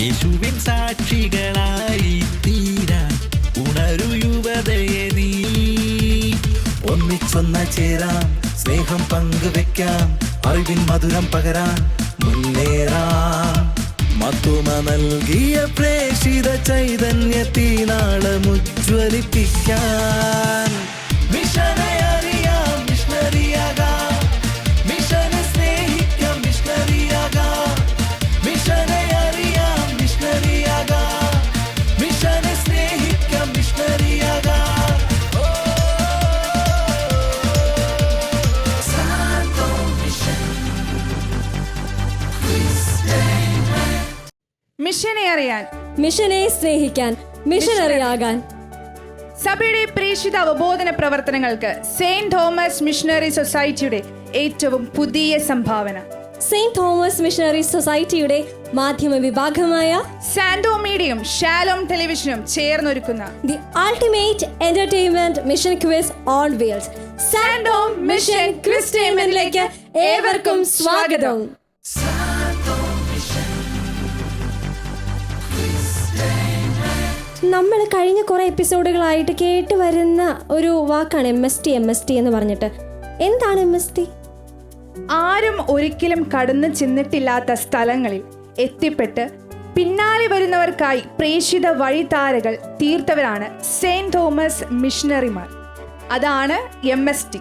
യേശുവിൻ സാക്ഷികളായി തീരാൻ ഉണരു യുവതയെ നീ. ഒന്നിച്ചൊന്ന ചേരാം, സ്നേഹം പങ്കുവെക്കാം, അറിവിൻ മധുരം പകരാൻ മുന്നേറാം. മത്തുമ നൽകിയ പ്രേഷിത ചൈതന്യത്തിനാളമുജ്വലിപ്പിക്കാൻ. മിഷനെ അറിയാം, മിഷണറിയാകാം, മിഷനെ സ്നേഹിക്കാം, മിഷണറിയാകാം. മിഷനെ അറിയാം, മിഷണറിയാകാം, മിഷനെ സ്നേഹിക്കാം, മിഷണറിയാകാം. മിഷനെ അറിയാൻ, മിഷനെ സ്നേഹിക്കാൻ, മിഷനറിയാകാൻ. സഭയുടെ പ്രേക്ഷിത അവബോധന പ്രവർത്തനങ്ങൾക്ക് സെയിന്റ് തോമസ് മിഷണറി സൊസൈറ്റിയുടെ ഏറ്റവും പുതിയ സംഭാവന. സെയിന്റ് തോമസ് മിഷണറി സൊസൈറ്റിയുടെ മാധ്യമ വിഭാഗമായ സാൻഡോ മീഡിയയും ഷാലോം ടെലിവിഷനും ചേർന്നൊരുക്കുന്ന the ultimate entertainment mission quiz on wheels Sando mission quiz ടൈമിലേക്ക് ഏവർക്കും സ്വാഗതം. നമ്മൾ കഴിഞ്ഞ കുറേ എപ്പിസോഡുകളായിട്ട് കേട്ട് വരുന്ന ഒരു വാക്കാണ് MST എന്ന് പറഞ്ഞിട്ട്. എന്താണ് MST? ആരും ഒരിക്കലും കടന്നു ചെന്നിട്ടില്ലാത്ത സ്ഥലങ്ങളിൽ എത്തിപ്പെട്ട് പിന്നാലെ വരുന്നവർക്കായി പ്രേക്ഷിത വഴിത്താരകൾ തീർത്തവരാണ് സെയിന്റ് തോമസ് മിഷണറിമാർ. അതാണ് MST.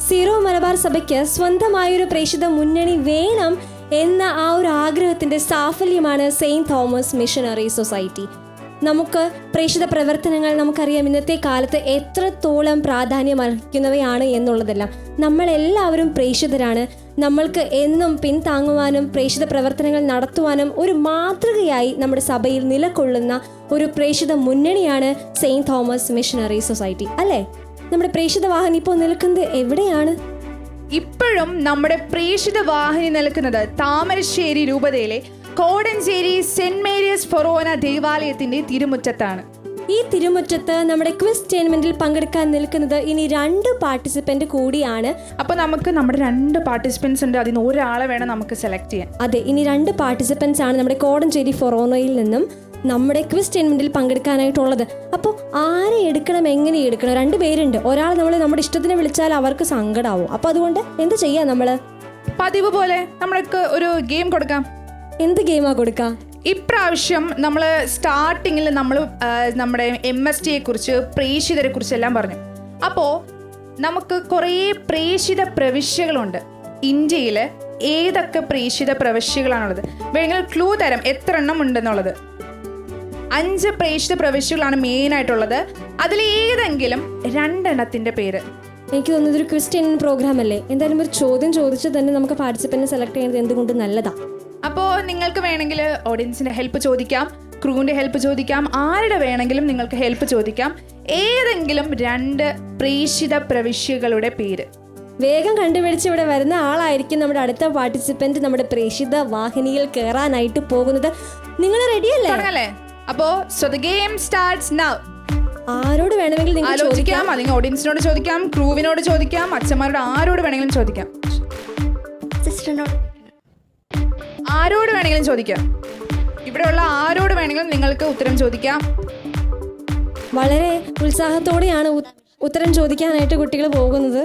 സീറോ മലബാർ സഭയ്ക്ക് സ്വന്തമായൊരു പ്രേക്ഷിത മുന്നണി വേണം എന്ന ആ ഒരു ആഗ്രഹത്തിൻ്റെ സാഫല്യമാണ് സെയിന്റ് തോമസ് മിഷണറി സൊസൈറ്റി. നമുക്ക് പ്രേക്ഷിത പ്രവർത്തനങ്ങൾ നമുക്കറിയാം ഇന്നത്തെ കാലത്ത് എത്രത്തോളം പ്രാധാന്യം അർഹിക്കുന്നവയാണ് എന്നുള്ളതെല്ലാം. നമ്മളെല്ലാവരും പ്രേക്ഷിതരാണ്. നമ്മൾക്ക് എന്നും പിന്താങ്ങുവാനും പ്രേക്ഷിത പ്രവർത്തനങ്ങൾ നടത്തുവാനും ഒരു മാതൃകയായി നമ്മുടെ സഭയിൽ നിലകൊള്ളുന്ന ഒരു പ്രേക്ഷിത മുന്നണിയാണ് സെയിന്റ് തോമസ് മിഷണറി സൊസൈറ്റി, അല്ലേ? നമ്മുടെ പ്രേക്ഷിത വാഹനം ഇപ്പോൾ നിൽക്കുന്നത് എവിടെയാണ്? ഇപ്പോഴും നമ്മുടെ പ്രേക്ഷിത വാഹിനി നിൽക്കുന്നത് താമരശ്ശേരി രൂപതയിലെ കോടഞ്ചേരി സെന്റ് മേരീസ് ഫൊറോന ദേവാലയത്തിന്റെ തിരുമുറ്റത്താണ്. ഈ തിരുമുറ്റത്ത് നമ്മുടെ ക്വിസ് ടൂർണമെന്റിൽ പങ്കെടുക്കാൻ നിൽക്കുന്നത് ഇനി 2 പാർട്ടിസിപ്പന്റ് കൂടിയാണ്. അപ്പോൾ നമുക്ക് നമ്മുടെ 2 പാർട്ടിസിപ്പൻസ് ഉണ്ട്, അതിന് ഒരാളെ വേണം നമുക്ക് സെലക്ട് ചെയ്യാൻ. അതെ, ഇനി 2 പാർട്ടിസിപ്പൻസ് ആണ് നമ്മുടെ കോടഞ്ചേരി ഫൊറോനയിൽ നിന്നും നമ്മുടെ ക്വിസ് ടൂർണമെന്റിൽ പങ്കെടുക്കാനായിട്ടുള്ളത്. അപ്പോൾ ആരെ എടുക്കണം, എങ്ങനെ എടുക്കണം? 2 പേരുണ്ട്. ഒരാൾ നമ്മൾ നമ്മുടെ ഇഷ്ടത്തിന് വിളിച്ചാൽ അവർക്ക് സങ്കടമാവും. അപ്പോൾ അതുകൊണ്ട് എന്ത് ചെയ്യാം? നമ്മൾ പതിവ് പോലെ നമ്മൾക്ക് ഒരു ഗെയിം കൊടുക്കാം. എന്ത് ഗെയിമാ കൊടുക്കാം? ഇപ്രാവശ്യം നമ്മൾ സ്റ്റാർട്ടിങ്ങിൽ നമ്മുടെ MSTയെ കുറിച്ച് പ്രേക്ഷിതരെ കുറിച്ച് എല്ലാം പറഞ്ഞു. അപ്പോൾ നമുക്ക് കുറേ പ്രേക്ഷിത പ്രവിശ്യകളുണ്ട്. ഇന്ത്യയിൽ ഏതൊക്കെ പ്രേക്ഷിത പ്രവിശ്യകളാണുള്ളത്? വേണമെങ്കിൽ ക്ലൂ തരാം എത്ര എണ്ണം ഉണ്ടെന്നുള്ളത്. 5 പ്രേക്ഷിത പ്രവിശ്യകളാണ് മെയിനായിട്ടുള്ളത്. അതിലേതെങ്കിലും 2 എണ്ണത്തിൻ്റെ പേര്. എനിക്ക് തോന്നുന്നത് ഒരു ക്വിസ് പ്രോഗ്രാം അല്ലേ? എന്തായാലും ഒരു ചോദ്യം ചോദിച്ച് തന്നെ നമുക്ക് പാർട്ടിസിപ്പൻറ്റിനെ സെലക്ട് ചെയ്യുന്നത് എന്തുകൊണ്ട് നല്ലതാണ്. അപ്പോൾ നിങ്ങൾക്ക് വേണമെങ്കിൽ ഓഡിയൻസിൻ്റെ ഹെൽപ്പ് ചോദിക്കാം, ക്രൂവിൻ്റെ ഹെൽപ്പ് ചോദിക്കാം, ആരുടെ വേണമെങ്കിലും നിങ്ങൾക്ക് ഹെൽപ്പ് ചോദിക്കാം. ഏതെങ്കിലും 2 പ്രേക്ഷിത പ്രവിശ്യകളുടെ പേര് വേഗം കണ്ടുപിടിച്ച് ഇവിടെ വരുന്ന ആളായിരിക്കും നമ്മുടെ അടുത്ത പാർട്ടിസിപ്പന്റ് നമ്മുടെ പ്രേക്ഷിത വാഹിനിയിൽ കയറാനായിട്ട് പോകുന്നത്. നിങ്ങൾ റെഡിയല്ലേ? അപ്പോൾ so the game starts now. ആരോട് വേണമെങ്കിലും നിങ്ങൾക്ക് ചോദിക്കാം, അല്ലെങ്കിൽ ഓഡിയൻസിനോട് ചോദിക്കാം, ക്രൂവിനോട് ചോദിക്കാം, അച്ഛന്മാരോട് ആരോട് വേണമെങ്കിലും ചോദിക്കാം, ആരോട് വേണമെങ്കിലും ചോദിക്കാം. ഇവിടെയുള്ള ആരോട് വേണമെങ്കിലും നിങ്ങൾക്ക് ഉത്തരം ചോദിക്കാം. വളരെ ഉത്സാഹത്തോടെയാണ് ഉത്തരം ചോദിക്കാനായിട്ട് കുട്ടികൾ പോകുന്നത്.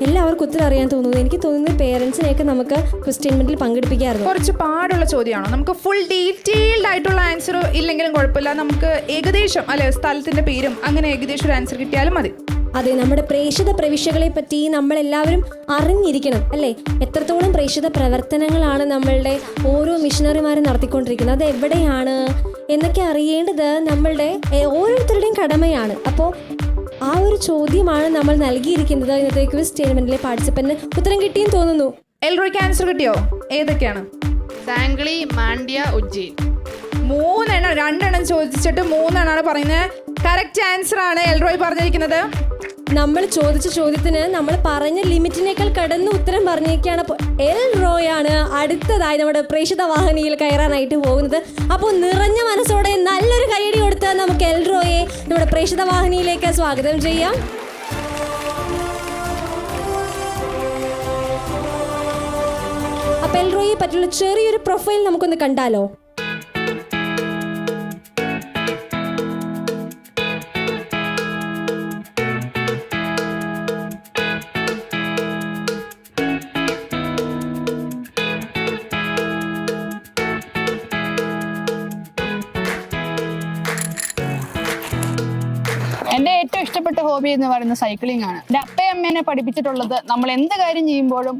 എല്ലാവർക്കും ഉത്തരം അറിയാൻ തോന്നുന്നു. എനിക്ക് തോന്നുന്നത് പേരൻസിനെയൊക്കെ നമുക്ക് ക്വസ്റ്റ്യൻമെന്റിൽ പങ്കെടുപ്പിക്കാറുണ്ട്. കുറച്ച് പാടുള്ള ചോദ്യമാണോ? നമുക്ക് ഫുൾ ഡീറ്റെയിൽഡ് ആയിട്ടുള്ള ആൻസർ ഇല്ലെങ്കിലും കുഴപ്പമില്ല. നമുക്ക് ഏകദേശം അല്ലെ സ്ഥലത്തിന്റെ പേരും അങ്ങനെ ഏകദേശം ഒരു ആൻസർ കിട്ടിയാലും മതി. അതെ, നമ്മുടെ പ്രേക്ഷിത പ്രവിശ്യകളെ പറ്റി നമ്മളെല്ലാവരും അറിഞ്ഞിരിക്കണം, അല്ലേ? എത്രത്തോളം പ്രേക്ഷിത പ്രവർത്തനങ്ങളാണ് നമ്മളുടെ ഓരോ മിഷണറിമാരും നടത്തിക്കൊണ്ടിരിക്കുന്നത്, അത് എവിടെയാണ് എന്നൊക്കെ അറിയേണ്ടത് നമ്മളുടെ ഓരോരുത്തരുടെയും കടമയാണ്. അപ്പോൾ ആ ഒരു ചോദ്യമാണ് നമ്മൾ നൽകിയിരിക്കുന്നത്. ഇന്നത്തെ ക്വിസ് ടൂർണമെന്റിലെ പാർട്ടിസിപ്പന്റിന് ഉത്തരം കിട്ടിയെന്ന് തോന്നുന്നു. എൽറോയ്ക്ക് ആൻസർ കിട്ടിയോ? ഏതൊക്കെയാണ്? സാംഗ്ലി, മാണ്ഡ്യ, ഉജ്ജയിൻ. 3 എണ്ണം. 2 എണ്ണം ചോദിച്ചിട്ട് 3 എണ്ണമാണ് പറയുന്നത്. കറക്റ്റ് ആൻസർ ആണ് എൽറോയ് പറഞ്ഞിരിക്കുന്നത്. നമ്മൾ ചോദിച്ച ചോദ്യത്തിന് നമ്മൾ പറഞ്ഞ ലിമിറ്റിനേക്കാൾ കടന്ന് ഉത്തരം പറഞ്ഞേക്കാണ്. അപ്പോൾ എൽറോയാണ് അടുത്തതായി നമ്മുടെ പ്രേക്ഷിത വാഹിനിയിൽ കയറാനായിട്ട് പോകുന്നത്. അപ്പോൾ നിറഞ്ഞ മനസ്സോടെ നല്ലൊരു കൈയടി കൊടുത്ത് നമുക്ക് എൽറോയെ നമ്മുടെ പ്രേക്ഷിത വാഹിനിയിലേക്ക് സ്വാഗതം ചെയ്യാം. അപ്പോൾ എൽറോയെ പറ്റിയുള്ള ചെറിയൊരു പ്രൊഫൈൽ നമുക്കൊന്ന് കണ്ടാലോ? ഇഷ്ടപ്പെട്ട ഹോബി എന്ന് പറയുന്നത് സൈക്ലിംഗ് ആണ്. എൻ്റെ അപ്പയും അമ്മേനെ പഠിപ്പിച്ചിട്ടുള്ളത് നമ്മൾ എന്ത് കാര്യം ചെയ്യുമ്പോഴും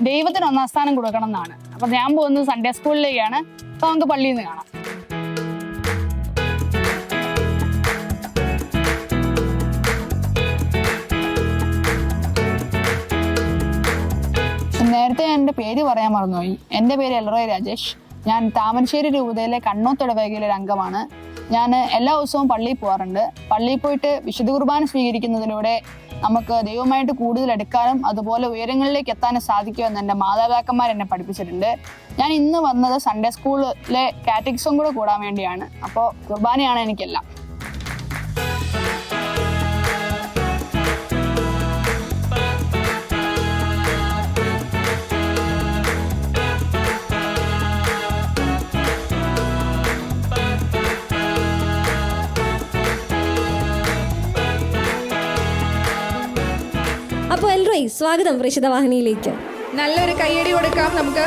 ദൈവത്തിന് ഒന്നാം സ്ഥാനം കൊടുക്കണം എന്നാണ്. അപ്പൊ ഞാൻ പോകുന്നത് സൺഡേ സ്കൂളിലേക്കാണ്. അപ്പൊ നമുക്ക് പള്ളിയിൽ നിന്ന് കാണാം. നേരത്തെ ഞാൻ എൻ്റെ പേര് പറയാൻ മറന്നുപോയി. എൻ്റെ പേര് എൽറോയ് രാജേഷ്. ഞാൻ താമരശ്ശേരി രൂപതയിലെ കണ്ണോത്തിടവകയിലെ ഒരു അംഗമാണ്. ഞാൻ എല്ലാ ദിവസവും പള്ളിയിൽ പോകാറുണ്ട്. പള്ളിയിൽ പോയിട്ട് വിശുദ്ധ കുർബാന സ്വീകരിക്കുന്നതിലൂടെ നമുക്ക് ദൈവമായിട്ട് കൂടുതൽ എടുക്കാനും അതുപോലെ ഉയരങ്ങളിലേക്ക് എത്താനും സാധിക്കുമെന്ന് എൻ്റെ മാതാപിതാക്കന്മാർ എന്നെ പഠിപ്പിച്ചിട്ടുണ്ട്. ഞാൻ ഇന്ന് വന്നത് സൺഡേ സ്കൂളിലെ കാറ്റഗിസം കൂടെ കൂടാൻ വേണ്ടിയാണ്. അപ്പോൾ കുർബാനയാണ് എനിക്കെല്ലാം. അപ്പോൾ എൽറോയ്, സ്വാഗതം പ്രേക്ഷിത വാഹിനിയിലേക്ക്. നല്ലൊരു കയ്യടി കൊടുക്കാം നമുക്ക്.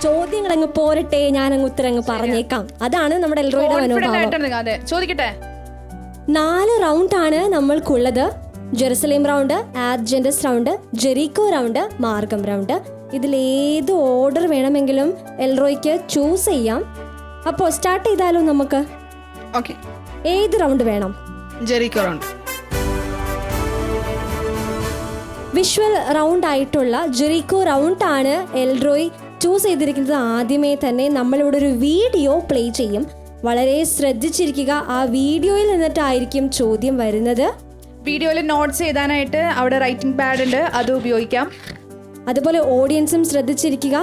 ചോദ്യങ്ങളങ്ങ് പോരട്ടെ, ഞാനങ്ങ് ഉത്തരങ്ങ് പറഞ്ഞേക്കാം. അതാണ് നമ്മുടെ എൽറോയുടെ മനോഭാവം. അതെ, ചോദിക്കട്ടെ. 4 റൗണ്ടാണ് നമ്മൾക്കുള്ളത്. ജെറുസലേം റൗണ്ട്, ആഡ്ജന്റസ് റൗണ്ട്, ജെറിക്കോ റൗണ്ട്, മാർഗം റൗണ്ട്. ഇതിലേത് ഓർഡർ വേണമെങ്കിലും എൽറോയ്ക്ക് ചൂസ് ചെയ്യാം. അപ്പോൾ സ്റ്റാർട്ട് ചെയ്താലോ നമുക്ക്? ഓക്കെ, ഏത് റൗണ്ട് വേണം? Jericho round. വിഷ്വൽ റൗണ്ട് ആയിട്ടുള്ള ജെറിക്കോ റൗണ്ട് ആണ് എൽറോയ് ചൂസ് ചെയ്തിരിക്കുന്നത്. ആദ്യമേ തന്നെ നമ്മളിവിടെ ഒരു വീഡിയോ പ്ലേ ചെയ്യും. വളരെ ശ്രദ്ധിച്ചിരിക്കുക. ആ വീഡിയോയിൽ നിന്നിട്ടായിരിക്കും ചോദ്യം വരുന്നത്. വീഡിയോയിൽ നോട്ട്സ് എഴുതാനായിട്ട് അവിടെ റൈറ്റിംഗ് പാഡ് ഉണ്ട്, അത് ഉപയോഗിക്കാം. അതുപോലെ ഓഡിയൻസും ശ്രദ്ധിച്ചിരിക്കുക.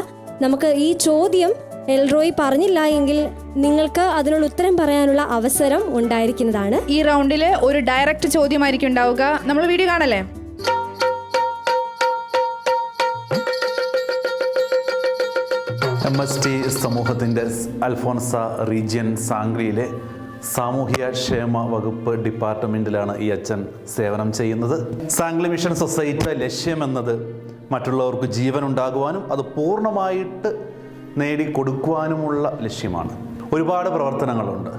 നമുക്ക് ഈ ചോദ്യം എൽറോയ് പറഞ്ഞില്ല എങ്കിൽ നിങ്ങൾക്ക് അതിനുള്ള ഉത്തരം പറയാനുള്ള അവസരം ഉണ്ടായിരിക്കുന്നതാണ്. ഈ റൗണ്ടിൽ ഒരു ഡയറക്റ്റ് ചോദ്യമായിരിക്കും ഉണ്ടാവുക. നമ്മൾ വീഡിയോ കാണല്ലേ? MST സമൂഹത്തിൻ്റെ അൽഫോൻസ റീജിയൻ സാംഗ്ലിയിലെ സാമൂഹ്യ ക്ഷേമ വകുപ്പ് ഡിപ്പാർട്ട്മെൻറ്റിലാണ് ഈ അച്ഛൻ സേവനം ചെയ്യുന്നത്. സാംഗ്ലി മിഷൻ സൊസൈറ്റിയുടെ ലക്ഷ്യമെന്നത് മറ്റുള്ളവർക്ക് ജീവൻ ഉണ്ടാകുവാനും അത് പൂർണ്ണമായിട്ട് നേടിക്കൊടുക്കുവാനുമുള്ള ലക്ഷ്യമാണ്. ഒരുപാട് പ്രവർത്തനങ്ങളുണ്ട്.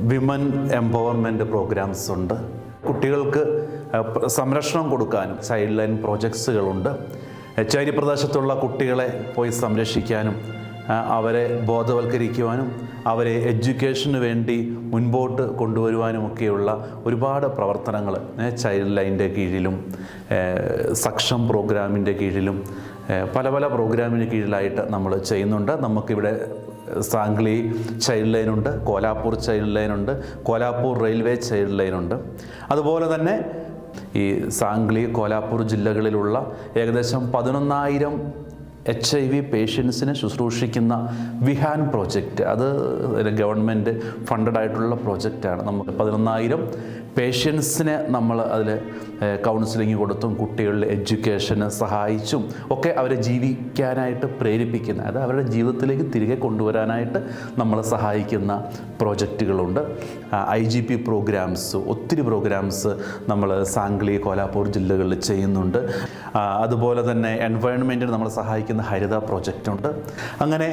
വിമൻ എംപവർമെൻറ്റ് പ്രോഗ്രാംസ് ഉണ്ട്. കുട്ടികൾക്ക് സംരക്ഷണം കൊടുക്കാനും ചൈൽഡ് ലൈൻ പ്രോജക്ട്സുകളുണ്ട്. ചേരി പ്രദേശത്തുള്ള കുട്ടികളെ പോയി സംരക്ഷിക്കാനും അവരെ ബോധവൽക്കരിക്കുവാനും അവരെ എഡ്യൂക്കേഷന് വേണ്ടി മുൻപോട്ട് കൊണ്ടുവരുവാനുമൊക്കെയുള്ള ഒരുപാട് പ്രവർത്തനങ്ങൾ ചൈൽഡ് ലൈൻ്റെ കീഴിലും സക്ഷം പ്രോഗ്രാമിൻ്റെ കീഴിലും പല പല പ്രോഗ്രാമിന് കീഴിലായിട്ട് നമ്മൾ ചെയ്യുന്നുണ്ട്. നമുക്കിവിടെ സാംഗ്ലി ചൈൽഡ് ലൈനുണ്ട്, കോലാപ്പൂർ ചൈൽഡ് ലൈനുണ്ട്, കോലാപ്പൂർ റെയിൽവേ ചൈൽഡ് ലൈനുണ്ട്. അതുപോലെ തന്നെ ഈ സാംഗ്ലി കോലാപ്പൂർ ജില്ലകളിലുള്ള ഏകദേശം 11,000 HIV പേഷ്യൻസിനെ ശുശ്രൂഷിക്കുന്ന വിഹാൻ പ്രോജക്റ്റ്, അത് ഗവൺമെൻറ് ഫണ്ടഡ് ആയിട്ടുള്ള പ്രോജക്റ്റാണ്. നമുക്ക് 11,000 പേഷ്യൻസിനെ നമ്മൾ അതിൽ കൗൺസിലിംഗ് കൊടുത്തും കുട്ടികളുടെ എഡ്യൂക്കേഷന് സഹായിച്ചും ഒക്കെ അവരെ ജീവിക്കാനായിട്ട് പ്രേരിപ്പിക്കുന്ന, അത് അവരുടെ ജീവിതത്തിലേക്ക് തിരികെ കൊണ്ടുവരാനായിട്ട് നമ്മൾ സഹായിക്കുന്ന പ്രോജക്റ്റുകളുണ്ട്. IGP പ്രോഗ്രാംസ്, ഒത്തിരി പ്രോഗ്രാംസ് നമ്മൾ സാംഗ്ലി കോലാപ്പൂർ ജില്ലകളിൽ ചെയ്യുന്നുണ്ട്. അതുപോലെ തന്നെ എൻവയോൺമെൻറ്റിന് നമ്മൾ സഹായിക്കുന്ന ഹരിത പ്രോജക്റ്റുണ്ട്. അങ്ങനെ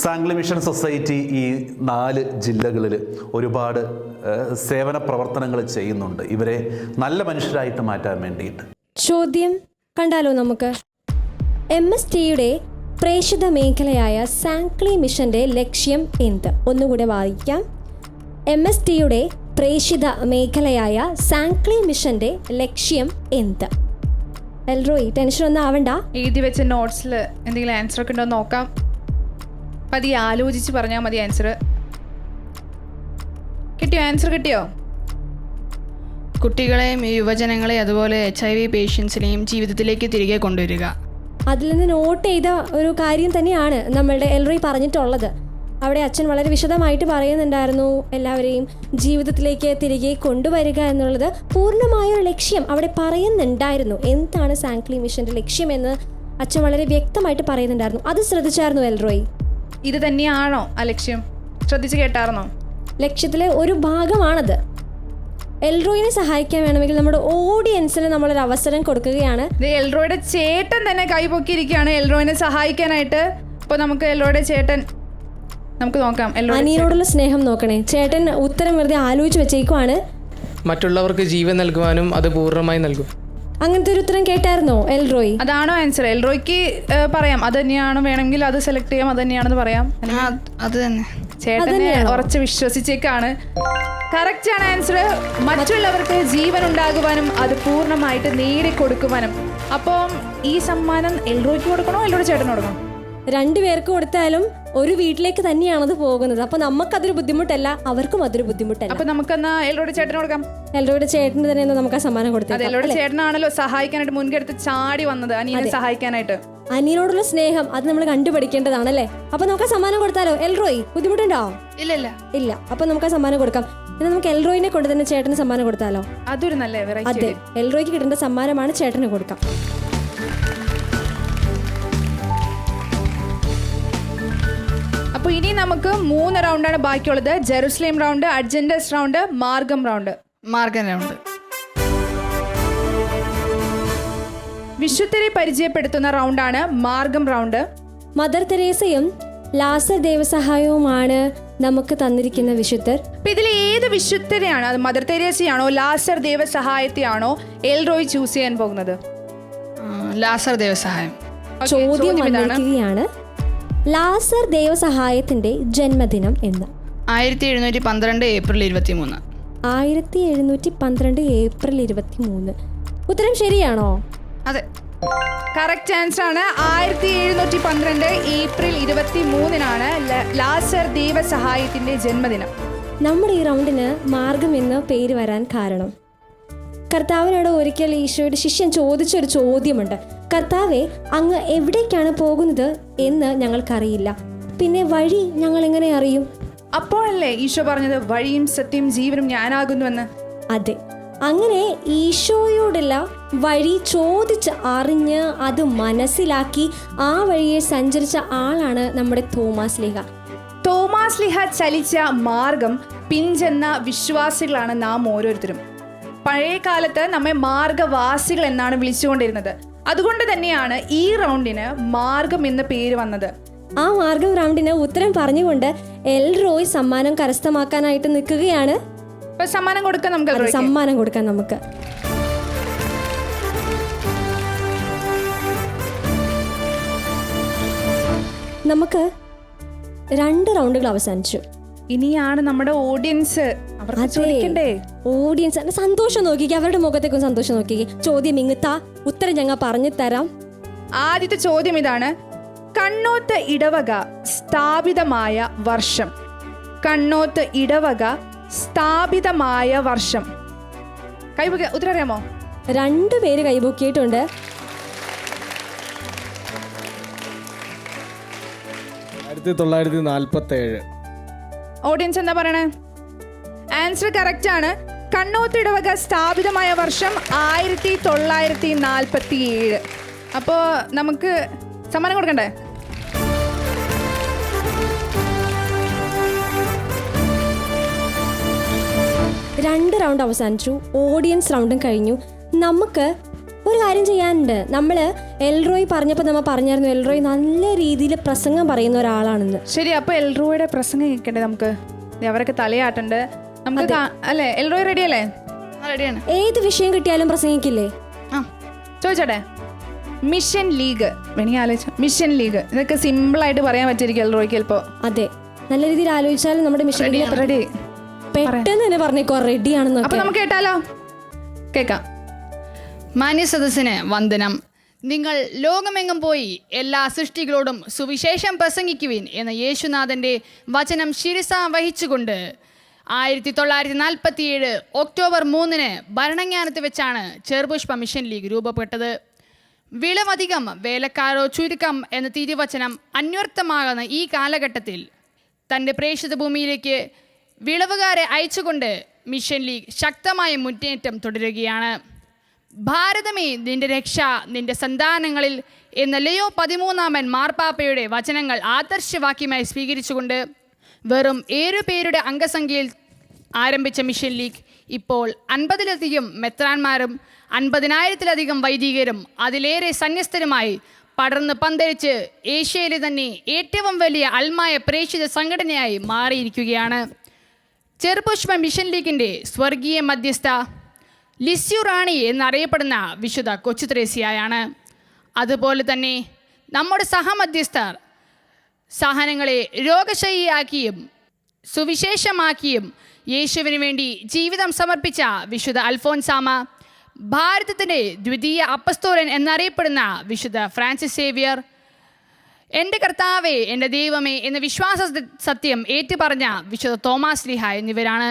സാംഗ്ലി മിഷൻ സൊസൈറ്റി ഈ 4 ജില്ലകളിൽ ഒരുപാട് സേവന പ്രവർത്തനങ്ങൾ ചെയ്യുന്നുണ്ട്, ഇവരെ നല്ല മനുഷ്യരായിട്ട് മാറ്റാൻ വേണ്ടിയിട്ട്. ചോദ്യം കണ്ടാലോ നമുക്ക്? MSTയുടെ പ്രേക്ഷിത മേഖലയായ സാംഗ്ലി മിഷന്റെ ലക്ഷ്യം എന്ത്? ഒന്നുകൂടെ വായിക്കാം. MSTയുടെ പ്രേക്ഷിത മേഖലയായ സാംഗ്ലി മിഷന്റെ ലക്ഷ്യം എന്ത്? എൽറോയ്, ടെൻഷൻ ഒന്നും ആവണ്ട. എഴുതി വെച്ച നോട്ട്സിൽ എന്തെങ്കിലും ആൻസർ ഒക്കെ ഉണ്ടോ നോക്കാം. പതി ആലോചിച്ച് പറഞ്ഞാൽ മതി ആൻസർ. കിട്ടിയോ? ആൻസർ കിട്ടിയോ? കുട്ടികളെയും യുവജനങ്ങളെയും അതുപോലെ HIV പേഷ്യൻസിനെയും ജീവിതത്തിലേക്ക് തിരികെ കൊണ്ടുവരിക. അതിൽ നിന്ന് നോട്ട് ചെയ്ത ഒരു കാര്യം തന്നെയാണ് നമ്മളുടെ എൽറോയ് പറഞ്ഞിട്ടുള്ളത്. അവിടെ അച്ഛൻ വളരെ വിശദമായിട്ട് പറയുന്നുണ്ടായിരുന്നു, എല്ലാവരെയും ജീവിതത്തിലേക്ക് തിരികെ കൊണ്ടുവരിക എന്നുള്ളത് പൂർണ്ണമായൊരു ലക്ഷ്യം അവിടെ പറയുന്നുണ്ടായിരുന്നു. എന്താണ് സാംഗ്ലി മിഷന്റെ ലക്ഷ്യമെന്ന് അച്ഛൻ വളരെ വ്യക്തമായിട്ട് പറയുന്നുണ്ടായിരുന്നു. അത് ശ്രദ്ധിച്ചായിരുന്നു എൽറോയ്? ഇത് തന്നെയാണോ ആ ലക്ഷ്യം? ശ്രദ്ധിച്ച് കേട്ടായിരുന്നോ? ലക്ഷ്യത്തിലെ ഒരു ഭാഗമാണത്. എൽറോയിനെ സഹായിക്കാൻ വേണമെങ്കിൽ നമ്മുടെ ഓഡിയൻസിന് നമ്മളൊരു അവസരം കൊടുക്കുകയാണ്. എൽറോയുടെ ചേട്ടൻ തന്നെ കൈ പൊക്കിയിരിക്കുകയാണ് എൽറോയിനെ സഹായിക്കാനായിട്ട്. അപ്പോൾ നമുക്ക് എൽറോയുടെ ചേട്ടൻ നമുക്ക് നോക്കാം. അനിയനോടുള്ള സ്നേഹം നോക്കണേ. ചേട്ടൻ ഉത്തരം വെറുതെ ആലോചിച്ച് വെച്ചേക്കുവാണ്. മറ്റുള്ളവർക്ക് ജീവൻ നൽകുവാനും അത് പൂർണ്ണമായി നൽകും. അങ്ങനത്തെ ഒരു ഉത്തരം കേട്ടായിരുന്നോ എൽറോയ്? അതാണോ ആൻസർ? എൽറോയ്ക്ക് പറയാം അത് തന്നെയാണ്, വേണമെങ്കിൽ അത് സെലക്ട് ചെയ്യാം, അത് തന്നെയാണെന്ന് പറയാം. അത് തന്നെ. ചേട്ടനെ ഉറച്ച് വിശ്വസിച്ചേക്കാണ്. കറക്റ്റ് ആണ് ആൻസർ. മറ്റുള്ളവർക്ക് ജീവൻ ഉണ്ടാകുവാനും അത് പൂർണ്ണമായിട്ട് നേടിക്കൊടുക്കുവാനും. അപ്പം ഈ സമ്മാനം എൽറോയ്ക്ക് കൊടുക്കണോ എൽറോയുടെ ചേട്ടന് കൊടുക്കണോ? രണ്ടുപേർക്ക് കൊടുത്താലും ഒരു വീട്ടിലേക്ക് തന്നെയാണത് പോകുന്നത്. അപ്പൊ നമുക്കതൊരു ബുദ്ധിമുട്ടല്ല, അവർക്കും അതൊരു ബുദ്ധിമുട്ടല്ല. അപ്പൊ നമുക്കെന്നാ എൽറോയുടെ ചേട്ടന് കൊടുക്കാം. എൽറോയുടെ ചേട്ടന് തന്നെ നമുക്ക് ആ സമ്മാനം കൊടുത്തത്. എൽറോയുടെ ചേട്ടനാണല്ലോ സഹായിക്കാനായിട്ട് മുൻകെടുത്ത് ചാടി വന്നത്, അനിയനെ സഹായിക്കാനായിട്ട്. അനിയനോടുള്ള സ്നേഹം അത് നമ്മൾ കണ്ടുപിടിക്കേണ്ടതാണല്ലേ. അപ്പൊ നമുക്ക് ആ സമ്മാനം കൊടുത്താലോ എൽറോയ്? ബുദ്ധിമുട്ടുണ്ടോ? ഇല്ല. അപ്പൊ നമുക്ക് ആ സമ്മാനം കൊടുക്കാം. എന്നാൽ നമുക്ക് എൽറോയിനെ കൊണ്ട് തന്നെ ചേട്ടന് സമ്മാനം കൊടുത്താലോ? അതൊരു നല്ല വെറൈറ്റി. അതെ, എൽറോയ്ക്ക് കിട്ടേണ്ട സമ്മാനമാണ് ചേട്ടന് കൊടുക്കാം. അപ്പൊ ഇനി നമുക്ക് 3 റൗണ്ടാണ് ബാക്കിയുള്ളത്. ജെറുസലേം റൗണ്ട്, അഡ്ജൻഡസ് റൗണ്ട്, മാർഗം റൗണ്ട്. വിശുദ്ധരെ പരിചയപ്പെടുത്തുന്ന റൗണ്ടാണ് മാർഗം റൗണ്ട്. മദർ തെരേസയും ലാസർ ദേവസഹായവുമാണ് നമുക്ക് തന്നിരിക്കുന്ന വിശുദ്ധർ. അപ്പൊ ഇതിൽ ഏത് വിശുദ്ധരെയാണ്, അത് മദർ തെരേസയാണോ ലാസർ ദേവസഹായത്തെയാണോ എൽറോയ് ചൂസ് ചെയ്യാൻ പോകുന്നത്? ലാസർ ദേവസഹായം. ചോദ്യം വന്നിരിക്കുകയാണ്, ലാസർ ദേവസഹായത്തിന്റെ ജന്മദിനം എന്ന്. 1712 ഏപ്രിൽ 23. 1712 ഏപ്രിൽ 23. ഉത്തരം ശരിയാണോ? അതെ, കറക്റ്റ് ആൻസർ ആണ്. 1712 ഏപ്രിൽ 23-നാണ് ലാസർ ദേവസഹായത്തിന്റെ ജന്മദിനം. നമ്മുടെ ഈ റൗണ്ടിന് മാർഗം എന്ന പേര് വരാൻ കാരണം, കർത്താവിനോട് ഒരിക്കൽ ഈശോയുടെ ശിഷ്യൻ ചോദിച്ചൊരു ചോദ്യമുണ്ട്. കർത്താവെ, അങ്ങ് എവിടേക്കാണ് പോകുന്നത് എന്ന് ഞങ്ങൾക്കറിയില്ല, പിന്നെ വഴി ഞങ്ങൾ എങ്ങനെ അറിയും? അപ്പോഴല്ലേ ഈശോ പറഞ്ഞത് വഴിയും സത്യം ജീവനും ഞാനാകുന്നുവെന്ന്? അതെ, അങ്ങനെ ഈശോയോടുള്ള വഴി ചോദിച്ച് അറിഞ്ഞ് അത് മനസ്സിലാക്കി ആ വഴിയെ സഞ്ചരിച്ച ആളാണ് നമ്മുടെ തോമാസ് ലീഹ. തോമാസ് ലീഹ ചലിച്ച മാർഗം പിഞ്ചെന്ന വിശ്വാസികളാണ് നാം ഓരോരുത്തരും. പഴയ കാലത്ത് നമ്മെ മാർഗവാസികൾ എന്നാണ് വിളിച്ചുകൊണ്ടിരുന്നത്. അതുകൊണ്ട് തന്നെയാണ് ഈ റൗണ്ടിന് മാർഗം എന്ന പേര് വന്നത്. ആ മാർഗം റൗണ്ടിന് ഉത്തരം പറഞ്ഞുകൊണ്ട് എൽറോയ് സമ്മാനം കരസ്ഥമാക്കാനായിട്ട് നിൽക്കുകയാണ്. സമ്മാനം കൊടുക്കാം നമുക്ക്. സമ്മാനം കൊടുക്കാം നമുക്ക്. നമുക്ക് 2 റൗണ്ടുകൾ അവസാനിച്ചു. ഇനിയാണ് നമ്മുടെ ഓഡിയൻസ്. ഓഡിയൻസ് സന്തോഷം നോക്കിക്കേ, അവരുടെ മുഖത്തേക്കും സന്തോഷം നോക്കിക്കേ. ചോദ്യം ഇങ്ങത്താ, ഉത്തരം ഞങ്ങൾ പറഞ്ഞു തരാം. ആദ്യത്തെ ചോദ്യം ഇതാണ്. കണ്ണോത്ത് ഇടവക സ്ഥാപിതമായ വർഷം. കണ്ണോത്ത് ഇടവക സ്ഥാപിതമായ വർഷം. കൈപൊക്കി ഉത്തരം അറിയാമോ? 2 പേര് കൈപൊക്കിയിട്ടുണ്ട്. ഓഡിയൻസ് എന്താ പറയണേ? ആൻസർ കറക്റ്റ് ആണ്. കണ്ണോത്ത് ഇടവക സ്ഥാപിതമായ വർഷം 1947. അപ്പോൾ നമുക്ക് സമ്മാനം കൊടുക്കണ്ടേ? രണ്ട് റൗണ്ട് അവസാനിച്ചു, ഓഡിയൻസ് റൗണ്ടും കഴിഞ്ഞു. നമുക്ക് ഒരു കാര്യം ചെയ്യാനുണ്ട്. നമ്മൾ എൽറോയ് പറഞ്ഞപ്പോൾ നമ്മൾ പറഞ്ഞായിരുന്നു എൽറോയ് നല്ല രീതിയിൽ പ്രസംഗം പറയുന്ന ഒരാളാണെന്ന്. ശരി, അപ്പോൾ എൽറോയുടെ പ്രസംഗം കേൾക്കണ്ടേ നമുക്ക്? അവരൊക്കെ തലയാട്ടുണ്ട് നമുക്ക് അല്ലേ? എൽറോയ് റെഡി അല്ലേ? റെഡിയാണ്. ഏത് വിഷയം കിട്ടിയാലും പ്രസംഗിക്കില്ലേ? ചോദിച്ചോട്ടെ. മിഷൻ ലീഗ് വേണമെങ്കിൽ ആലോചിച്ചു. മിഷൻ ലീഗ് ഇതൊക്കെ സിമ്പിൾ ആയിട്ട് പറയാൻ പറ്റിയിരിക്കും എൽറോയ്ക്ക് ചിലപ്പോൾ. അതെ, നല്ല രീതിയിൽ ആലോചിച്ചാലും നമ്മുടെ മിഷൻ ലീഗ് റെഡി പെട്ടെന്ന് തന്നെ പറഞ്ഞേക്കോ റെഡിയാണെന്ന്. അപ്പൊ നമുക്ക് കേട്ടാലോ? കേൾക്കാം. മാന്യ സദസ്സിന് വന്ദനം. നിങ്ങൾ ലോകമെങ്ങും പോയി എല്ലാ സൃഷ്ടികളോടും സുവിശേഷം പ്രസംഗിക്കുവിൻ എന്ന യേശുനാഥൻ്റെ വചനം ശിരസ വഹിച്ചുകൊണ്ട് 1947 ഒക്ടോബർ 3 ഭരണങ്ങാനത്ത് വെച്ചാണ് ചെറുപുഷ്പ മിഷൻ ലീഗ് രൂപപ്പെട്ടത്. വിളവധികം വേലക്കാരോ ചുരുക്കം എന്ന തിരുവചനം അന്വർത്ഥമാകുന്ന ഈ കാലഘട്ടത്തിൽ തൻ്റെ പ്രേക്ഷിത ഭൂമിയിലേക്ക് വിളവുകാരെ അയച്ചുകൊണ്ട് മിഷൻ ലീഗ് ശക്തമായ മുന്നേറ്റം തുടരുകയാണ്. ഭാരതമേ നിന്റെ രക്ഷ നിന്റെ സന്താനങ്ങളിൽ എന്ന ലിയോ 13 മാർപ്പാപ്പയുടെ വചനങ്ങൾ ആദർശവാക്യമായി സ്വീകരിച്ചുകൊണ്ട് വെറും 7 പേരുടെ അംഗസംഖ്യയിൽ ആരംഭിച്ച മിഷൻ ലീഗ് ഇപ്പോൾ 50-ലധികം മെത്രാന്മാരും 50,000-ലധികം വൈദികരും അതിലേറെ സന്യസ്തരുമായി പടർന്ന് പന്തലിച്ച് ഏഷ്യയിലെ തന്നെ ഏറ്റവും വലിയ അൽമായ പ്രേക്ഷിത സംഘടനയായി മാറിയിരിക്കുകയാണ്. ചെറുപുഷ്പ മിഷൻ ലീഗിൻ്റെ സ്വർഗീയ മധ്യസ്ഥ ലിസ്യു റാണി എന്നറിയപ്പെടുന്ന വിശുദ്ധ കൊച്ചു ത്രേസ്യയാണ്. അതുപോലെ തന്നെ നമ്മുടെ സഹമധ്യസ്ഥർ സഹനങ്ങളെ രോഗശയ്യയാക്കിയും സുവിശേഷമാക്കിയും യേശുവിന് വേണ്ടി ജീവിതം സമർപ്പിച്ച വിശുദ്ധ അൽഫോൻസാമ, ഭാരതത്തിൻ്റെ ദ്വിതീയ അപ്പസ്തോലൻ എന്നറിയപ്പെടുന്ന വിശുദ്ധ ഫ്രാൻസിസ് സേവിയർ, എൻ്റെ കർത്താവേ എൻ്റെ ദൈവമേ എന്ന വിശ്വാസ സത്യം ഏറ്റുപറഞ്ഞ വിശുദ്ധ തോമാസ് ശ്ലീഹ എന്നിവരാണ്.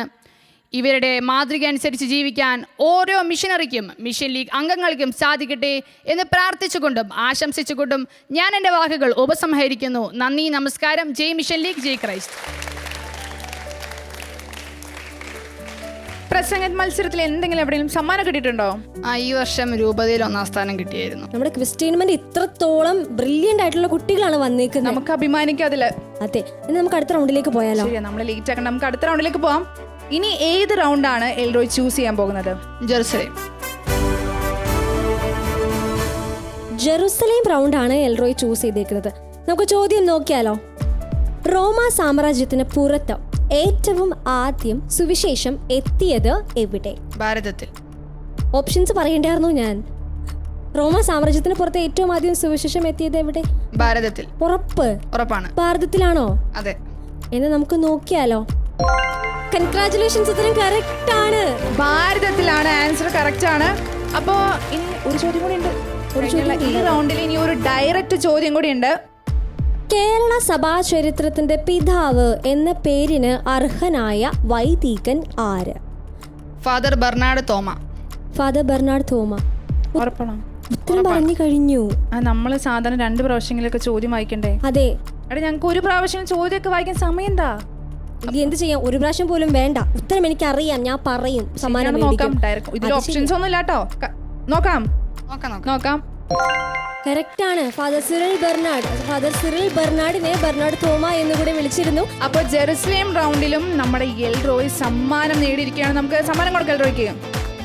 ഇവരുടെ മാതൃക അനുസരിച്ച് ജീവിക്കാൻ ഓരോ മിഷനറിക്കും മിഷൻ ലീഗ് അംഗങ്ങൾക്കും സാധിക്കട്ടെ എന്ന് പ്രാർത്ഥിച്ചുകൊണ്ടും ആശംസിച്ചുകൊണ്ടും ഞാൻ എൻ്റെ വാക്കുകൾ ഉപസംഹരിക്കുന്നു. നന്ദി, നമസ്കാരം. ജയ് മിഷൻ ലീഗ്, ജയ് ക്രൈസ്റ്റ്. പ്രസംഗ മത്സരത്തിൽ എന്തെങ്കിലും എവിടെയെങ്കിലും സമ്മാനം കിട്ടിയിട്ടുണ്ടോ? ഈ വർഷം രൂപതയിൽ 1ാം സ്ഥാനം കിട്ടിയായിരുന്നു. നമ്മുടെ ക്രിസ്ത്യൻമെന്റ് ഇത്രത്തോളം ബ്രില്യന്റ് ആയിട്ടുള്ള കുട്ടികളാണ് വന്നേക്കുന്നത്. നമുക്ക് അഭിമാനിക്കാം അതില്. അതെ, ഇനി നമുക്ക് അടുത്ത റൗണ്ടിലേക്ക് പോയാലോ? ശരിയാ, നമ്മൾ ലേറ്റ് ആക്കണം. നമുക്ക് അടുത്ത റൗണ്ടിലേക്ക് പോവാം. ഇനി ഏത് റൗണ്ടാണ് എൽറോയ് ചൂസ് ചെയ്യാൻ പോകുന്നത്? ജെറുസലേം റൗണ്ടാണ് എൽറോയ് ചൂസ് ചെയ്തേക്കുന്നത്. നമുക്ക് ചോദ്യം നോക്കിയാലോ? റോമ സാമ്രാജ്യത്തിന് പുറത്ത് ഏറ്റവും ആദ്യം സുവിശേഷം എത്തിയത് എവിടെ? ഭാരതത്തിൽ. ഓപ്ഷൻസ് പറയണ്ടായിരുന്നു ഞാൻ. റോമ സാമ്രാജ്യത്തിന് പുറത്ത് ഏറ്റവും ആദ്യം സുവിശേഷം എത്തിയത് എവിടെ? ഭാരതത്തിൽ. ഉറപ്പാണ്. ഭാരതത്തിലാണോ? അതെ. എന്ന് നമുക്ക് നോക്കിയാലോ? കൺഗ്രാറ്റുലേഷൻസ്, ഉത്തരം കറക്റ്റ് ആണ്. ഭാരതത്തിലാണ് ആൻസർ. കറക്റ്റ് ആണ്. അപ്പോ ഇനി ഒരു ചോദ്യം കൂടി ഉണ്ട്. ഈ റൗണ്ടിൽ ഇനി ഒരു ഡയറക്റ്റ് ചോദ്യം കൂടി ഉണ്ട്. കേരള സഭാ ചരിത്രത്തിന്റെ പിതാവ് എന്ന പേരിന് അർഹനായ വൈദികൻ ആര്? ഫാദർ ബെർണാഡ് തോമ. ഉറപ്പാണോ? ഉത്തരം പറഞ്ഞു കഴിഞ്ഞു. നമ്മൾ സാധാരണ 2 പ്രാവശ്യങ്ങളിലൊക്കെ ചോദ്യം വായിക്കണ്ടേ? അതെ. എടാ, ഞങ്ങൾക്ക് ഒരു പ്രാവശ്യം ചോദ്യമൊക്കെ വായിക്കാൻ സമയം എന്താ? എന്ത് ചെയ്യാം, ഒരു പ്രാവശ്യം പോലും വേണ്ട. ഉത്തരം എനിക്ക് അറിയാം, ഞാൻ പറയും. സമ്മാനം ഇതിൽ ഓപ്ഷൻസ് ഒന്നും ഇല്ല കേട്ടോ. നോക്കാം. കറക്റ്റ് ആണ്. ഫാദർ സിറിൽ ബെർണാഡിനെ ബെർണാഡ് തോമ എന്നുകൂടെ വിളിച്ചിരുന്നു. അപ്പോൾ ജെറുസലേം റൗണ്ടിലും നമ്മുടെ എൽറോയ് സമ്മാനം നേടിയിരിക്കുകയാണ്. നമുക്ക് സമ്മാനം കൊടുക്കാം എൽറോയ്ക്ക്.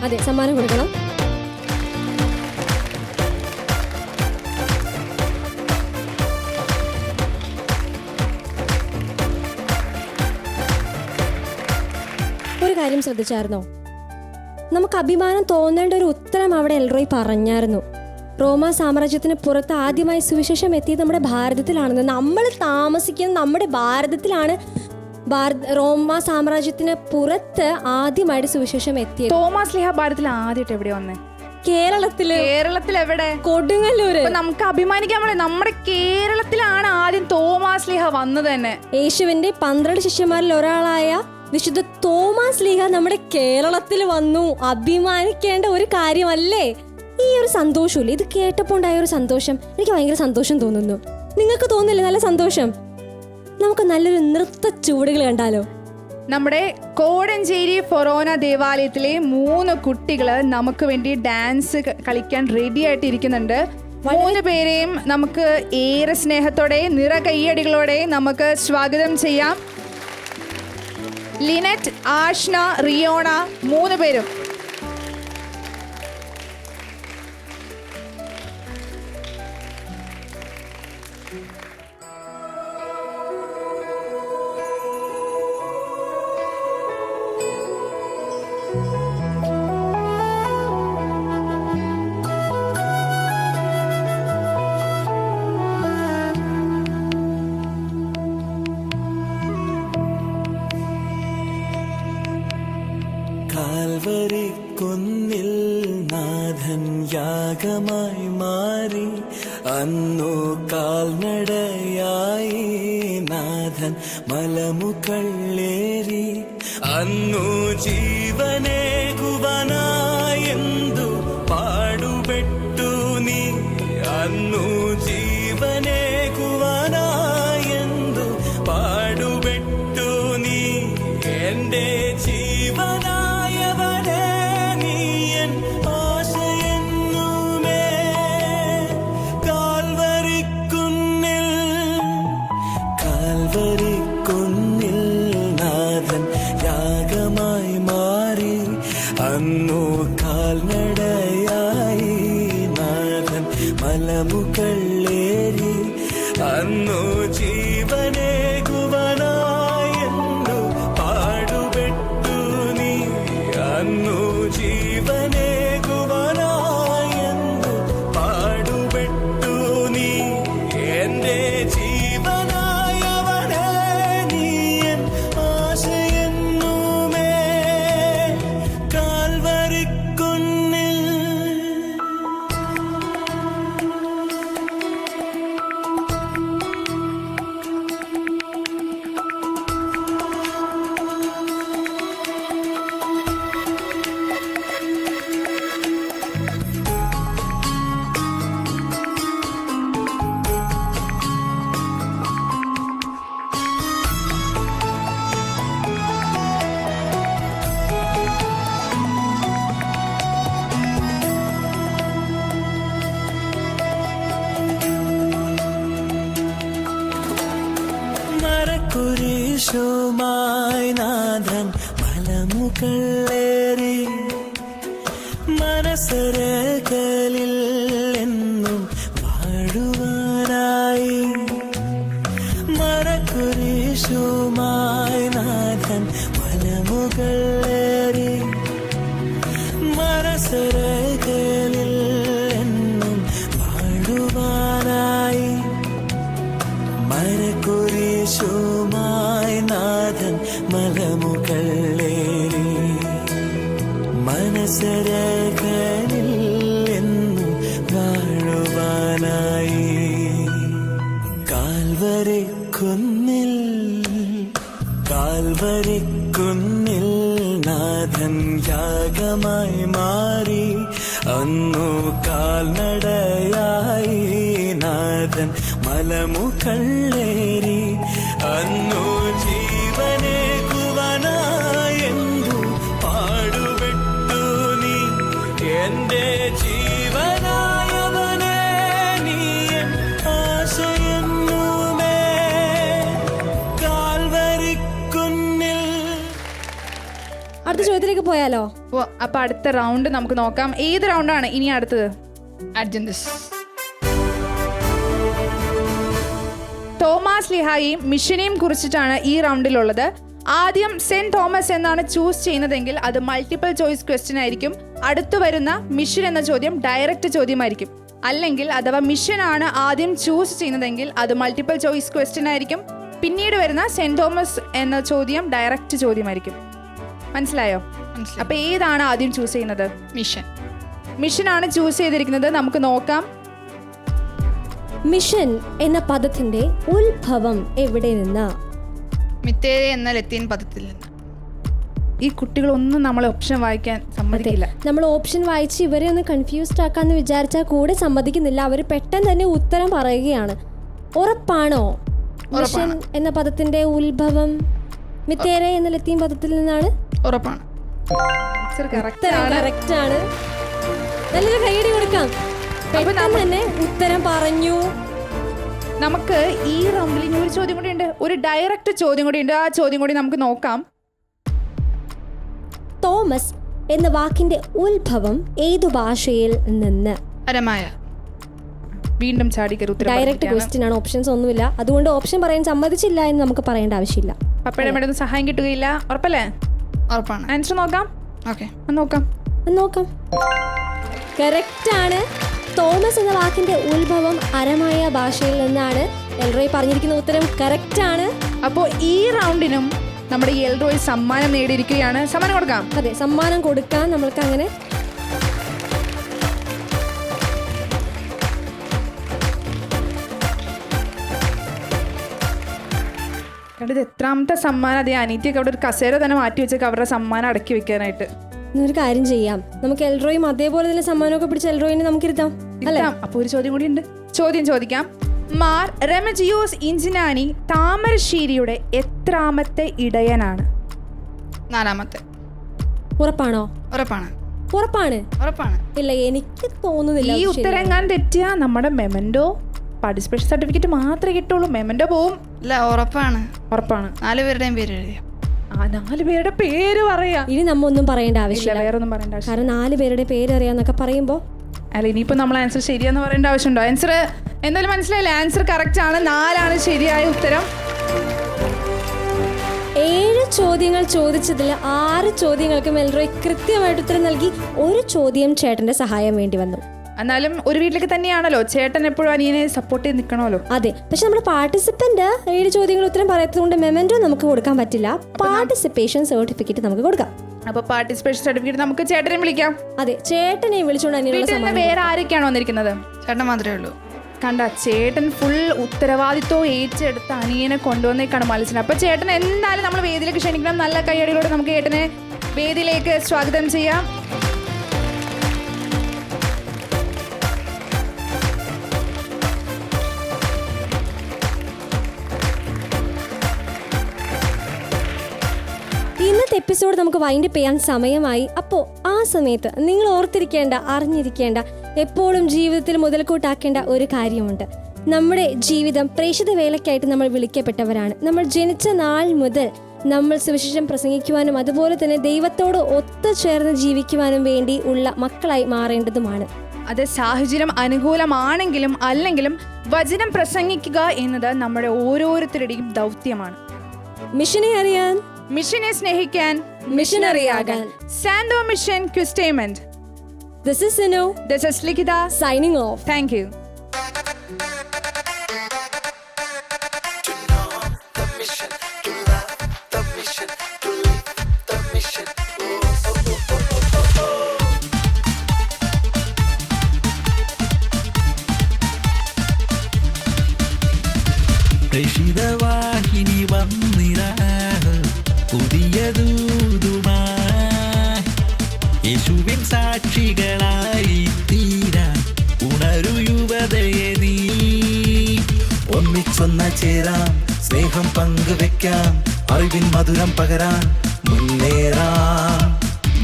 അതെ, സമ്മാനം കൊടുക്കണം. ഒരു കാര്യം ശ്രദ്ധിച്ചായിരുന്നോ? നമുക്ക് അഭിമാനം തോന്നേണ്ട ഒരു ഉത്തരം അവിടെ എൽറോയ് പറഞ്ഞായിരുന്നു. റോമ സാമ്രാജ്യത്തിന് പുറത്ത് ആദ്യമായി സുവിശേഷം എത്തിയത് നമ്മുടെ ഭാരതത്തിലാണെന്ന്. നമ്മൾ താമസിക്കുന്നത് നമ്മുടെ ഭാരതത്തിലാണ്. റോമ സാമ്രാജ്യത്തിന് പുറത്ത് ആദ്യമായിട്ട് സുവിശേഷം എത്തിയത്. തോമാസ് ശ്ലീഹ ഭാരതത്തിൽ ആദ്യമായിട്ട് എവിടെ വന്നേ? കേരളത്തിൽ എവിടെ? കൊടുങ്ങല്ലൂര്. നമുക്ക് അഭിമാനിക്കാൻ പറ്റും, നമ്മുടെ കേരളത്തിലാണ് ആദ്യം തോമാസ് ശ്ലീഹ വന്നത് തന്നെ. യേശുവിന്റെ 12 ശിഷ്യന്മാരിൽ ഒരാളായ വിശുദ്ധ തോമാസ് ശ്ലീഹ നമ്മുടെ കേരളത്തിൽ വന്നു. അഭിമാനിക്കേണ്ട ഒരു കാര്യമല്ലേ? ഈ ഒരു സന്തോഷമില്ലേ, ഇത് കേട്ടപ്പോൾ ഉണ്ടായ ഒരു സന്തോഷം എനിക്ക് ഭയങ്കര സന്തോഷം തോന്നുന്നു. നിങ്ങൾക്ക് തോന്നില്ലേ നല്ല സന്തോഷം? നമുക്ക് നല്ലൊരു നൃത്ത ചുവടുകൾ കണ്ടാലോ? നമ്മുടെ കോടഞ്ചേരി ഫൊറോന ദേവാലയത്തിലെ 3 കുട്ടികൾ നമുക്ക് വേണ്ടി ഡാൻസ് കളിക്കാൻ റെഡി ആയിട്ട് ഇരിക്കുന്നുണ്ട്. 3 പേരെയും നമുക്ക് ഏറെ സ്നേഹത്തോടെ നിറകയ്യടികളോടെ നമുക്ക് സ്വാഗതം ചെയ്യാം. ലിനറ്റ്, ആഷ്ന, റിയോണ 3 പേരും. കാൽവരി കുന്നിൽ നാഥൻ യാഗമായി മാറി, അന്നു കാൽനടയായി നാഥൻ മലമുകളേറി, അന്നു ജീവനേകുവനായെന്തു പാടുപെട്ടു നീ, അന്നു ജീവനേകുവനായെന്തു പാടുപെട്ടു നീ, എന്റെ ജീവനായവനെ നീയൻ ആശയെന്നുമേ. കാൽവരിക്കുന്നിൽ നാഥൻ യാഗമായി മാറി, അന്നു അന്നു ജീവനേകുവനായെന്നു പാടുപെട്ടു നീ അന്നു ജീവനേകുവനായെന്നു പാടുപെട്ടു നീ എന്റെ ജീവനായവനെ നീ എൻ ആശയെന്നുമേ കാൽവരിക്കുന്നിൽ മരക്കുരിശുമായി നാഥൻ മലമുകളേറി മനസ്സരകളിൽ എന്നും വാഴുവാനായി മരക്കുരിശുമായി നാഥൻ മലമുകളേറി മനസ്സരകളിൽ എന്നും വാഴുവാനായി മരക്കുരിശുമായി നാഥൻ മലമുകളേറി മനസ്സരകളിൽ എന്നും വാഴുവാനായി കാൽവരിക്കുന്നിൽ കാൽവരിക്കുന്നിൽ നാഥൻ യാഗമായി മാറി അന്നു കാൽനടയായി നാഥൻ മലമുകളേറി അന്നു ജീവനേകുവനായെന്നു പാടുപെട്ടു നീ എന്റെ ജീവനായവനെ നീ എൻ ആശയെന്നുമേ കാൽവരിക്കുന്നിൽ. അടുത്ത ചോദ്യത്തിലേക്ക് പോയാലോ? അപ്പൊ അടുത്ത റൗണ്ട് നമുക്ക് നോക്കാം. ഏത് റൗണ്ടാണ് ഇനി അടുത്തത്? അഡ്ജൻഡസ്. തോമസ് ലിഹായെയും മിഷനെയും കുറിച്ചിട്ടാണ് ഈ റൗണ്ടിലുള്ളത്. ആദ്യം സെന്റ് തോമസ് എന്നാണ് ചൂസ് ചെയ്യുന്നതെങ്കിൽ അത് മൾട്ടിപ്പിൾ ചോയ്സ് ക്വസ്റ്റ്യൻ ആയിരിക്കും. അടുത്തു വരുന്ന മിഷൻ എന്ന ചോദ്യം ഡയറക്റ്റ് ചോദ്യമായിരിക്കും. അല്ലെങ്കിൽ അഥവാ മിഷൻ ആണ് ആദ്യം ചൂസ് ചെയ്യുന്നതെങ്കിൽ അത് മൾട്ടിപ്പിൾ ചോയ്സ് ക്വസ്റ്റ്യൻ ആയിരിക്കും. പിന്നീട് വരുന്ന സെന്റ് തോമസ് എന്ന ചോദ്യം ഡയറക്റ്റ് ചോദ്യമായിരിക്കും. മനസ്സിലായോ? അപ്പൊ ഏതാണ് ആദ്യം ചൂസ് ചെയ്യുന്നത്? മിഷൻ. മിഷനാണ് ചൂസ് ചെയ്തിരിക്കുന്നത്. നമുക്ക് നോക്കാം. മിഷൻ എന്ന പദത്തിന്റെ ഉത്ഭവം എവിടെ നിന്നാ? മിത്തേരെ എന്ന ലത്തീൻ പദത്തിൽ നിന്ന്. ഈ കുട്ടികളൊന്നും നമ്മളെ ഓപ്ഷൻ വായിക്കാൻ സമ്മതിക്കില്ല. നമ്മൾ ഓപ്ഷൻ വായിച്ച് ഇവരെ ഒന്ന് കൺഫ്യൂസ്ഡ് ആക്കാന്ന് വിചാരിച്ചാൽ കൂടെ സമ്മതിക്കുന്നില്ല. അവർ പെട്ടെന്ന് തന്നെ ഉത്തരം പറയുകയാണ്. ഉറപ്പാണോ മിഷൻ എന്ന പദത്തിന്റെ ഉത്ഭവം മിത്തേരെ എന്ന ലത്തീൻ പദത്തിൽ നിന്നാണ്? ഉറപ്പാണ്. കറക്റ്റ് ആണ്. നല്ലൊരു കൈയടി കൊടുക്കാം. പെട്ടെന്ന് തന്നെ ഉത്തരം പറഞ്ഞു. നമുക്ക് ഈ റൗണ്ടിൽ ഇനി ഒരു ചോദ്യം കൂടി ഉണ്ട്. ഒരു ഡയറക്റ്റ് ചോദ്യം കൂടി ഉണ്ട്. ആ ചോദ്യം കൂടി നമുക്ക് നോക്കാം. തോമസ് എന്ന വാക്കിന്റെ ഉത്ഭവം ഏതു ഭാഷയിൽ നിന്ന്? അരമായ. വീണ്ടും ചാടിക്കറി ഉത്തരം. ഡയറക്റ്റ് ക്വസ്റ്റ്യൻ ആണ്, ഓപ്ഷൻസ് ഒന്നുമില്ല. അതുകൊണ്ട് ഓപ്ഷൻ പറയാൻ സമ്മതിച്ചില്ല എന്ന് നമുക്ക് പറയേണ്ട ആവശ്യമില്ല. പപ്പയുടെ മേടൊന്നും സഹായം കിട്ടുകയില്ല. ഉറപ്പല്ലേ? ഉറപ്പാണ്. ആൻസർ നോക്കാം. ഓക്കെ, നോക്കാം. കറക്റ്റ് ആണ്. തോമസ് എന്ന വാക്കിന്റെ ഉത്ഭവം അരമായ ഭാഷയിൽ നിന്നാണ്. എൽറോയ് പറഞ്ഞിരിക്കുന്ന ഉത്തരം കറക്റ്റ് ആണ്. അപ്പോൾ ഈ റൗണ്ടിനും നമ്മുടെ എൽറോയ് സമ്മാനം നേടിയിരിക്കുകയാണ്. സമ്മാനം കൊടുക്കാം. അതെ, സമ്മാനം കൊടുക്കാം. നമ്മൾക്ക് അങ്ങനെ കണ്ടത് എത്രാമത്തെ സമ്മാനം? അതേ അനീറ്റിയൊക്കെ അവിടെ ഒരു കസേര തന്നെ മാറ്റി വെച്ചേക്ക് അവരുടെ സമ്മാനം അടക്കി വെക്കാനായിട്ട്. ഒരു കാര്യം ചെയ്യാം, നമുക്ക് എൽറോയും അതേപോലെ തന്നെ സമ്മാനമൊക്കെ പിടിച്ച് എൽറോയിനെ നമുക്ക് ഇരുത്താം അല്ലേ? അപ്പൊ ഒരു ചോദ്യം കൂടി ഉണ്ട്. ചോദ്യം ചോദിക്കാം. മാർ റെമജിയോസ് ഇഞ്ചിനാനി താമരശ്ശേരിയുടെ എത്രാമത്തെ ഇടയനാണ്? 4ാമത്തെ. ഉറപ്പാണോ? ഉറപ്പാണ്. ഇല്ല, എനിക്ക് തോന്നുന്നില്ല. ഈ ഉത്തരം ഞാൻ തെറ്റിയ നമ്മുടെ മെമന്റോ പാർട്ടിസിപ്പേഷൻ സർട്ടിഫിക്കറ്റ് മാത്രമേ കിട്ടുള്ളൂ. മെമന്റോ പോവും. അല്ല, ഉറപ്പാണ്. 4 പേരുടെയും പേര് എഴുതിയ. 4 പേരുടെ പേര് പറയാ. ഇനി നമ്മ ഒന്നും പറയേണ്ട ആവശ്യമില്ല. വേറൊന്നും പറയേണ്ട ആവശ്യം. കാരണം 4 പേരുടെ പേര് അറിയാന്നൊക്കെ പറയുമ്പോ അല്ല ഇനിയിപ്പോൾ നമ്മൾ ആൻസർ ശരിയാന്ന് പറയേണ്ട ആവശ്യമുണ്ടോ? ആൻസർ എന്തായാലും മനസ്സിലായില്ലേ? ആൻസർ കറക്റ്റ് ആണ്. 4 ശരിയായ ഉത്തരം. 7 ചോദ്യങ്ങൾ ചോദിച്ചതിൽ 6 ചോദ്യങ്ങൾക്ക് മെൽറോയ് കൃത്യമായിട്ട് ഉത്തരം നൽകി. ഒരു ചോദ്യം ചേട്ടന്റെ സഹായം വേണ്ടി വന്നു. എന്നാലും ഒരു വീട്ടിലേക്ക് തന്നെയാണല്ലോ, ചേട്ടൻ എപ്പോഴും അനിയനെ സപ്പോർട്ട് ചെയ്ത് നിൽക്കണമല്ലോ. അതെ, പക്ഷെ നമ്മുടെ പാർട്ടിസിപ്പന്റ് 7 ചോദ്യങ്ങൾ ഉത്തരം പറയാത്തതുകൊണ്ട് മെമന്റോ നമുക്ക് കൊടുക്കാൻ പറ്റില്ല. പാർട്ടിസിപ്പേഷൻ സർട്ടിഫിക്കറ്റ് നമുക്ക് കൊടുക്കാം. അപ്പൊ പാർട്ടിസിപ്പേഷൻ സർട്ടിഫിക്കറ്റ് നമുക്ക് ചേട്ടനെ വിളിക്കാം. അതെ, ചേട്ടനെ വിളിച്ചുകൊണ്ട് വീട്ടിൽ നിന്ന് വേറെ ആരൊക്കെയാണ് വന്നിരിക്കുന്നത്? ചേട്ടൻ മാത്രമേ ഉള്ളൂ. കണ്ട, ചേട്ടൻ ഫുൾ ഉത്തരവാദിത്വം ഏറ്റെടുത്ത് അനിയനെ കൊണ്ടുവന്നേക്കാണ് മത്സരം. അപ്പൊ ചേട്ടൻ എന്തായാലും നമ്മൾ വേദിയിലേക്ക് ക്ഷണിക്കണം. നല്ല കയ്യടികളോടെ നമുക്ക് ചേട്ടനെ വേദിയിലേക്ക് സ്വാഗതം ചെയ്യാം. ഇന്നത്തെ എപ്പിസോഡ് നമുക്ക് വൈൻഡപ്പ് ചെയ്യാൻ സമയമായി. അപ്പോൾ ആ സമയത്ത് നിങ്ങൾ ഓർത്തിരിക്കേണ്ട, അറിഞ്ഞിരിക്കേണ്ട, എപ്പോഴും ജീവിതത്തിൽ മുതൽക്കൂട്ടാക്കേണ്ട ഒരു കാര്യമുണ്ട്. നമ്മുടെ ജീവിതം പ്രേക്ഷിത വേലയ്ക്കായിട്ട് നമ്മൾ വിളിക്കപ്പെട്ടവരാണ്. നമ്മൾ ജനിച്ച നാൾ മുതൽ നമ്മൾ സുവിശേഷം പ്രസംഗിക്കുവാനും അതുപോലെ തന്നെ ദൈവത്തോട് ഒത്തുചേർന്ന് ജീവിക്കുവാനും വേണ്ടി ഉള്ള മക്കളായി മാറേണ്ടതുമാണ്. അത് സാഹചര്യം അനുകൂലമാണെങ്കിലും അല്ലെങ്കിലും വചനം പ്രസംഗിക്കുക എന്നത് നമ്മുടെ ഓരോരുത്തരുടെയും ദൗത്യമാണ്. മിഷനെ അറിയാൻ, മിഷനെ സ്നേഹിക്കാൻ, മിഷനറിയാകാൻ. സാൻഡോ mission ക്വിസ്റ്റേമെന്റ്. This is Sinu. This is Likita. Signing off. Thank you. പ്രേഷിതവാഹിനി വന്നിരാ പുതിയ ദൂതുമായി യേശുവിൻ സാക്ഷികളായി തീരാൻ ഉണരു യുവതയെ നീ. ഒന്നിച്ചൊന്ന ചേരാം, സ്നേഹം പങ്കുവെക്കാം, അറിവിൻ മധുരം പകരാൻ മുന്നേറാം.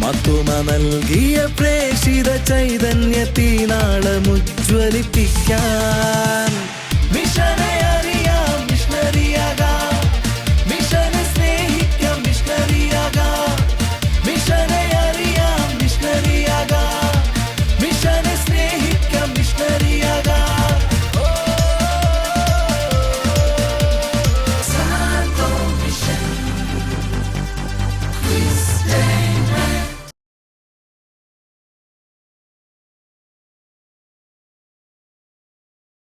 മത്തുമ നൽകിയ പ്രേഷിത ചൈതന്യത്തിനാളമുജ്വലിപ്പിക്കാൻ മിഷനയ